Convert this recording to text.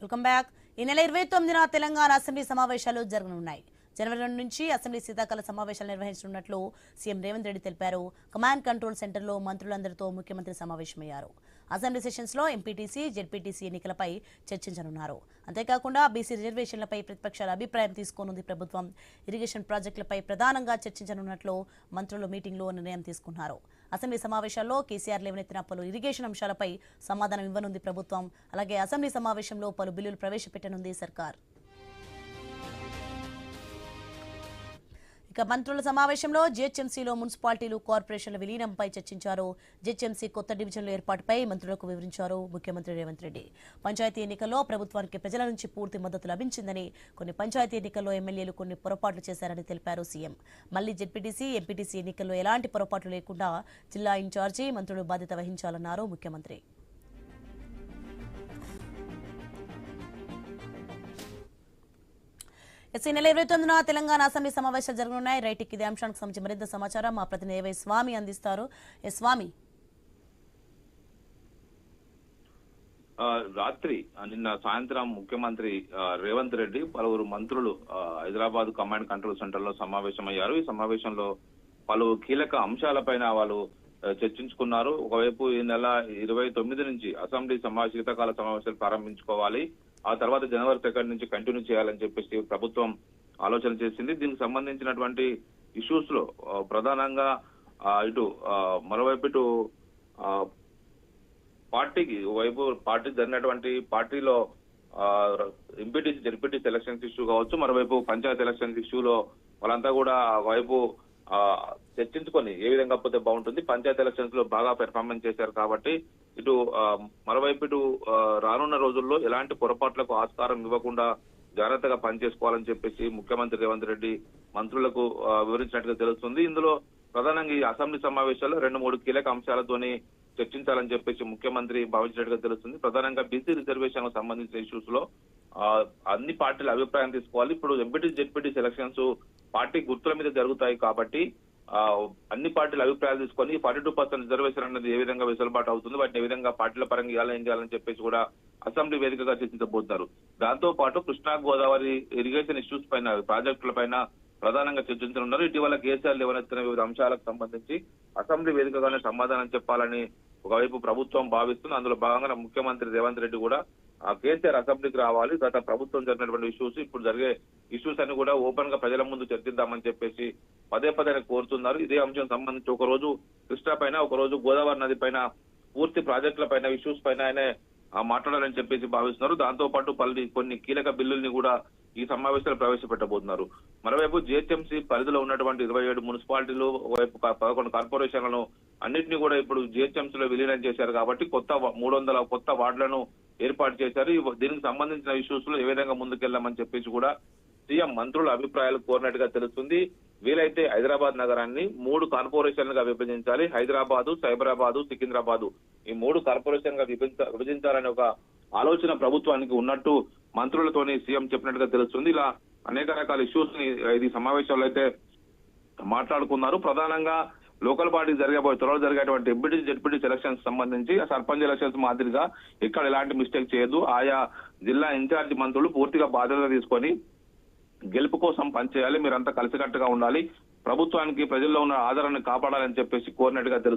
Welcome back. ఈ నెల 29న Telangana assembly సమావేశాలు జరగనున్నాయి. జనవరి 2 నుంచి అసెంబ్లీ శీతాకాల సమావేశాలు నిర్వహించనున్నట్లు సీఎం రేవంత్ రెడ్డి తెలిపారు. కమాండ్ కంట్రోల్ సెంటర్లో మంత్రులందరితో ముఖ్యమంత్రి సమావేశమయ్యారు. అసెంబ్లీ సెషన్స్ లో ఎంపీటీసీ, జెడ్పీటీసీ ఎన్నికలపై చర్చించనున్నారు. అంతేకాకుండా బీసీ రిజర్వేషన్లపై ప్రతిపక్షాల అభిప్రాయం తీసుకోనుంది ప్రభుత్వం. ఇరిగేషన్ ప్రాజెక్టులపై ప్రధానంగా చర్చించనున్నట్లు మంత్రులు మీటింగ్లో నిర్ణయం తీసుకున్నారు. అసెంబ్లీ సమావేశాల్లో కేసీఆర్ లేవనెత్తిన పలు ఇరిగేషన్ అంశాలపై సమాధానం ఇవ్వనుంది ప్రభుత్వం. అలాగే అసెంబ్లీ సమావేశంలో పలు బిల్లులు ప్రవేశపెట్టనుంది సర్కార్. ఇక మంత్రుల సమావేశంలో జీహెచ్ఎంసీలో మున్సిపాలిటీలు, కార్పొరేషన్ల విలీనంపై చర్చించారు. జీహెచ్ఎంసీ కొత్త డివిజన్ల ఏర్పాటుపై మంత్రులకు వివరించారు ముఖ్యమంత్రి రేవంత్ రెడ్డి. పంచాయతీ ఎన్నికల్లో ప్రభుత్వానికి ప్రజల నుంచి పూర్తి మద్దతు లభించిందని, కొన్ని పంచాయతీ ఎన్నికల్లో ఎమ్మెల్యేలు కొన్ని పొరపాట్లు చేశారని తెలిపారు సీఎం. మళ్లీ జెడ్పీటీసీ, ఎంపీటీసీ ఎన్నికల్లో ఎలాంటి పొరపాట్లు లేకుండా జిల్లా ఇన్ఛార్జి మంత్రులు బాధ్యత వహించాలన్నారు ముఖ్యమంత్రి. ఈ నెల 29న తెలంగాణ అసెంబ్లీ సమావేశాలు జరగనున్నాయి. రైట్, ఇదే అంశానికి సంబంధించి మరింత సమాచారం మా ప్రతినిధి ఏవై స్వామి అందిస్తారు. స్వామి, రాత్రి నిన్న సాయంత్రం ముఖ్యమంత్రి రేవంత్ రెడ్డి పలువురు మంత్రులు హైదరాబాద్ కమాండ్ కంట్రోల్ సెంటర్ లో సమావేశమయ్యారు. ఈ సమావేశంలో పలు కీలక అంశాలపైన వాళ్ళు చర్చించుకున్నారు. ఒకవైపు ఈ నెల 29 నుంచి అసెంబ్లీ శీతాకాల సమావేశాలు ప్రారంభించుకోవాలి, ఆ తర్వాత జనవరి 2 నుంచి కంటిన్యూ చేయాలని చెప్పేసి ప్రభుత్వం ఆలోచన చేసింది. దీనికి సంబంధించినటువంటి ఇష్యూస్ లో ప్రధానంగా మరోవైపు పార్టీకి వైపు పార్టీ జరిగినటువంటి పార్టీలో ఎంపీటీసీ, జెడ్పీటీసీ ఎలక్షన్స్ ఇష్యూ కావచ్చు, మరోవైపు పంచాయతీ ఎలక్షన్స్ ఇష్యూలో వాళ్ళంతా కూడా వైపు చర్చించుకొని ఏ విధంగా పోతే బాగుంటుంది. పంచాయతీ ఎలక్షన్స్ లో బాగా పెర్ఫార్మెన్స్ చేశారు కాబట్టి మరోవైపు రానున్న రోజుల్లో ఎలాంటి పొరపాట్లకు ఆస్కారం ఇవ్వకుండా జాగ్రత్తగా పనిచేసుకోవాలని చెప్పేసి ముఖ్యమంత్రి రేవంత్ రెడ్డి మంత్రులకు వివరించినట్టుగా తెలుస్తుంది. ఇందులో ప్రధానంగా ఈ అసెంబ్లీ సమావేశాల్లో 2-3 కీలక అంశాలతోని చర్చించాలని చెప్పేసి ముఖ్యమంత్రి భావించినట్టుగా తెలుస్తుంది. ప్రధానంగా బీసీ రిజర్వేషన్ సంబంధించిన ఇష్యూస్ లో అన్ని పార్టీల అభిప్రాయం తీసుకోవాలి. ఇప్పుడు ఎంపీటీసీ, జెడ్పీటీసీ ఎలక్షన్స్ పార్టీ గుర్తుల మీద జరుగుతాయి కాబట్టి అన్ని పార్టీల అభిప్రాయాలు తీసుకొని 42% రిజర్వేషన్ అనేది ఏ విధంగా వెసులుబాటు అవుతుంది, వాటిని ఏ విధంగా పార్టీల పరంగా ఏం చేయాలని చెప్పేసి కూడా అసెంబ్లీ వేదికగా చర్చించబోతున్నారు. దాంతో పాటు కృష్ణా గోదావరి ఇరిగేషన్ ఇష్యూస్ పైన, ప్రాజెక్టుల పైన ప్రధానంగా చర్చించనున్నారు. ఇటీవల కేసీఆర్ లేవనెత్తిన వివిధ అంశాలకు సంబంధించి అసెంబ్లీ వేదికగానే సమాధానం చెప్పాలని ఒకవైపు ప్రభుత్వం భావిస్తుంది. అందులో భాగంగా ముఖ్యమంత్రి రేవంత్ రెడ్డి కూడా కేసీఆర్ అసెంబ్లీకి రావాలి, గత ప్రభుత్వం జరిగినటువంటి ఇష్యూస్, ఇప్పుడు జరిగే ఇష్యూస్ అన్ని కూడా ఓపెన్ గా ప్రజల ముందు చర్చిద్దామని చెప్పేసి పదే కోరుతున్నారు. ఇదే అంశం సంబంధించి ఒకరోజు కృష్ణా పైన, ఒకరోజు గోదావరి నది పైన పూర్తి ప్రాజెక్టుల పైన, ఇష్యూస్ పైన ఆయనే మాట్లాడాలని చెప్పేసి భావిస్తున్నారు. దాంతో పాటు కొన్ని కీలక బిల్లుల్ని కూడా ఈ సమావేశాలు ప్రవేశపెట్టబోతున్నారు. మరోవైపు జీహెచ్ఎంసీ పరిధిలో ఉన్నటువంటి 27 మున్సిపాలిటీలు, ఒకవైపు 11 కార్పొరేషన్లను అన్నింటినీ కూడా ఇప్పుడు జీహెచ్ఎంసీలో విలీనం చేశారు కాబట్టి 300 కొత్త వార్డులను ఏర్పాటు చేశారు. దీనికి సంబంధించిన ఇష్యూస్ లో ఏ విధంగా ముందుకెళ్లామని చెప్పేసి కూడా సీఎం మంత్రుల అభిప్రాయాలు కోరినట్టుగా తెలుస్తుంది. వీలైతే హైదరాబాద్ నగరాన్ని 3 కార్పొరేషన్లుగా విభజించాలి. హైదరాబాదు, సైబరాబాదు, సికింద్రాబాదు ఈ 3 కార్పొరేషన్ గా విభజించాలనే ఒక ఆలోచన ప్రభుత్వానికి ఉన్నట్టు మంత్రులతోని సీఎం చెప్పినట్టుగా తెలుస్తుంది. ఇలా అనేక రకాల ఇష్యూస్ ని ఈ సమావేశాల్లో అయితే మాట్లాడుకున్నారు. ప్రధానంగా లోకల్ బాడీ త్వరలో జరిగేటువంటి ఎంపీటీసీ, జెడ్పీటీసీ ఎలక్షన్స్ సంబంధించి సర్పంచ్ ఎలక్షన్స్ మాదిరిగా ఇక్కడ ఎలాంటి మిస్టేక్ చేయదు, ఆయా జిల్లా ఇన్ఛార్జి మంత్రులు పూర్తిగా బాధ్యత తీసుకొని గెలుపు కోసం పనిచేయాలి, మీరంతా కలిసికట్టుగా ఉండాలి, ప్రభుత్వానికి ప్రజల్లో ఉన్న ఆదరణను కాపాడాలని చెప్పేసి కోరినట్టుగా తెలుస్తుంది.